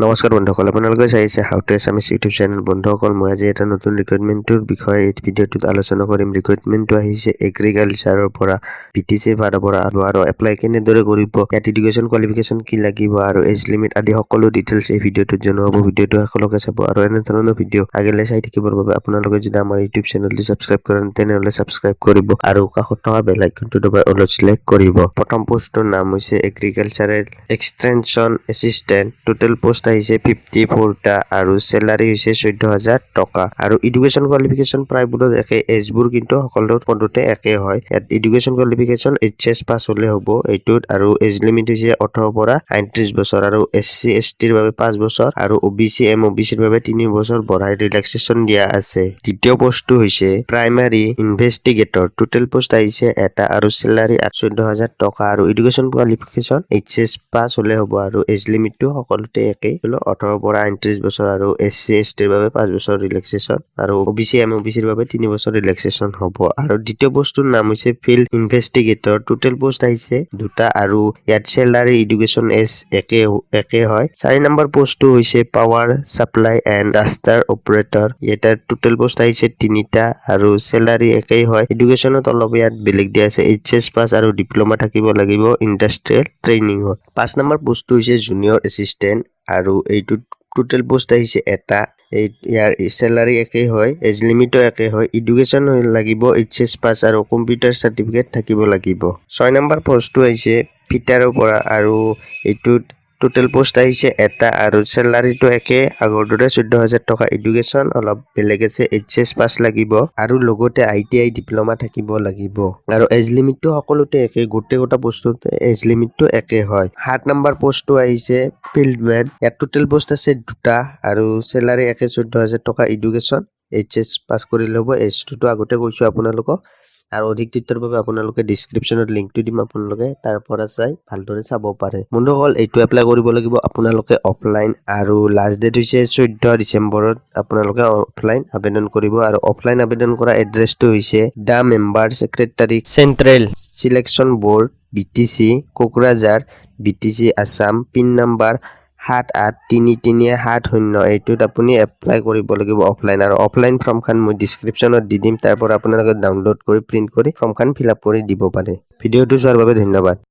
নমস্কাৰ বন্ধুসকল, আপোনালোকে চাইছে how to Assamese YouTube channel. বন্ধুসকল, মই আজি এটা নতুন ৰিক্ৰুইটমেণ্টৰ বিষয়ে এই ভিডিঅ'টোত আলোচনা কৰিম। ৰিক্ৰুইটমেণ্টটো আহিছে এগ্ৰিকালচাৰৰ পৰা, BTC ফালৰ পৰা আৰু এপ্লাই কেনেদৰে কৰিব, ইয়াত এডুকেশ্যন কোৱালিফিকেশ্যন কি লাগিব আৰু এজ লিমিট আদি সকলো ডিটেইলছ এই ভিডিঅ'টোত জনোৱা হ'ব। ভিডিঅ'টো শেষলৈকে চাব আৰু এনে ধৰণৰ ভিডিঅ' আগলৈ চাই থাকিবৰ বাবে আপোনালোকে যদি আমাৰ ইউটিউব চেনেলটো ছাবস্ক্ৰাইব কৰে তেনেহ'লে ছাবস্ক্ৰাইব কৰিব আৰু কাষত থকা বেল আইকনটো দবাই অল সিলেক্ট কৰিব। প্ৰথম পোষ্টৰ নাম হৈছে agricultural extension assistant. Total post আহিছে 54টা আৰু চেলাৰী হৈছে 14,000 টকা আৰু এডুকেশ্যন কোৱালিফিকেশ্যন প্ৰায়বোৰত একে, এজবোৰ কিন্তু সকলো পদতে একে হয়। ইয়াত এডুকেশ্যন কোৱালিফিকেশ্যন HS পাছ হ'লে হ'ব এইটোত আৰু এজ লিমিট হৈছে 18 পৰা 39 বছৰ আৰু SC STৰ বাবে 5 বছৰ আৰু OBC MOBCৰ বাবে 3 বছৰ বঢ়াই ৰিলেক্সেশ্যন দিয়া আছে। দ্বিতীয় পোষ্টটো হৈছে প্ৰাইমাৰী ইনভেষ্টিগেটৰ। টোটেল পোষ্ট আহিছে এটা আৰু চেলাৰী 14,000 টকা আৰু এডুকেশ্যন কোৱালিফিকেশ্যন HS পাছ হ'লে হ'ব আৰু এজ লিমিটটো সকলোতে একেই, 18 পৰা 39 বছৰ আৰু SC STৰ বাবে 5 বছৰ ৰিলেক্সেশ্যন আৰু OBC MOBCৰ বাবে 3 বছৰ ৰিলেক্সেশ্যন হ'ব। আৰু দ্বিতীয় পোষ্টটোৰ নাম হৈছে ফিল্ড ইনভেষ্টিগেটৰ। টোটেল পোষ্ট আহিছে 2টা আৰু ইয়াত চেলাৰী এডুকেশ্যন এজ একে হয়। 4 নম্বৰ পোষ্টটো হৈছে পাৱাৰ চাপ্লাই এণ্ড ৰাষ্টাৰ অপাৰেটৰ। ইয়াত টোটেল পোষ্ট আহিছে 3টা আৰু চেলাৰী একেই হয়। এডুকেশ্যনত অলপ ইয়াত বেলেগ দিয়া আছে, HS পাছ আৰু ডিপ্ল'মা থাকিব লাগিব ইণ্ডাষ্ট্ৰিয়েল ট্ৰেইনিঙত। 5 নম্বৰ পোষ্টটো হৈছে জুনিয়ৰ এছিষ্টেণ্ট আৰু এইটোত টোটেল পোষ্ট আহিছে এটা। ইয়াৰ চেলাৰী একেই হয়, এজ লিমিটো একেই হয়। এডুকেশ্যন লাগিব HS পাছ আৰু কম্পিউটাৰ চাৰ্টিফিকেট থাকিব লাগিব। 6 নম্বৰ পোষ্টটো আহিছে ফিটাৰৰ পৰা আৰু এইটোত টোটেল পোষ্ট আহিছে এটা আৰু চেলাৰীটো একে আগৰ দৰে 14,000 টকা। এডুকেশ্যন অলপ বেলেগ আছে, HS পাছ লাগিব আৰু লগতে ITI ডিপ্ল'মা থাকিব লাগিব আৰু এজ লিমিটটো সকলোতে একে, গোটেইকেইটা পোষ্টতে এজ লিমিটটো একে হয়। 7 নম্বৰ পোষ্টটো আহিছে ফিল্ডমেন। ইয়াত টোটেল পোষ্ট আছে 2টা আৰু চেলাৰী একে 14,000 টকা। এডুকেশ্যন HS পাছ কৰিলে হ'ব। এজটোতো আগতে কৈছোঁ আপোনালোকক আৰু অধিক তথ্যৰ বাবে আপোনালোকে ডিছক্ৰিপশ্যনত লিংকটো দিম, আপোনালোকে তাৰ পৰা চাই ভালদৰে চাব পাৰে। বন্ধুসকল, এইটো এপ্লাই কৰিব লাগিব আপোনালোকে অফলাইন আৰু লাষ্ট ডেট হৈছে 14 ডিচেম্বৰত আপোনালোকে অফলাইন আবেদন কৰিব আৰু অফলাইন আবেদন কৰা এড্ৰেছটো হৈছে the member secretary central selection board BTC Kokrajhar BTC Assam, pin number 783370। এইটোত আপুনি এপ্লাই কৰিব লাগিব অফলাইন আৰু অফলাইন ফৰ্মখন মই ডিছক্ৰিপশ্যনত দি দিম, তাৰ পৰা আপোনালোকে ডাউনলোড কৰি প্ৰিণ্ট কৰি ফৰ্মখন ফিল আপ কৰি দিব পাৰে। ভিডিঅ'টো চোৱাৰ বাবে ধন্যবাদ।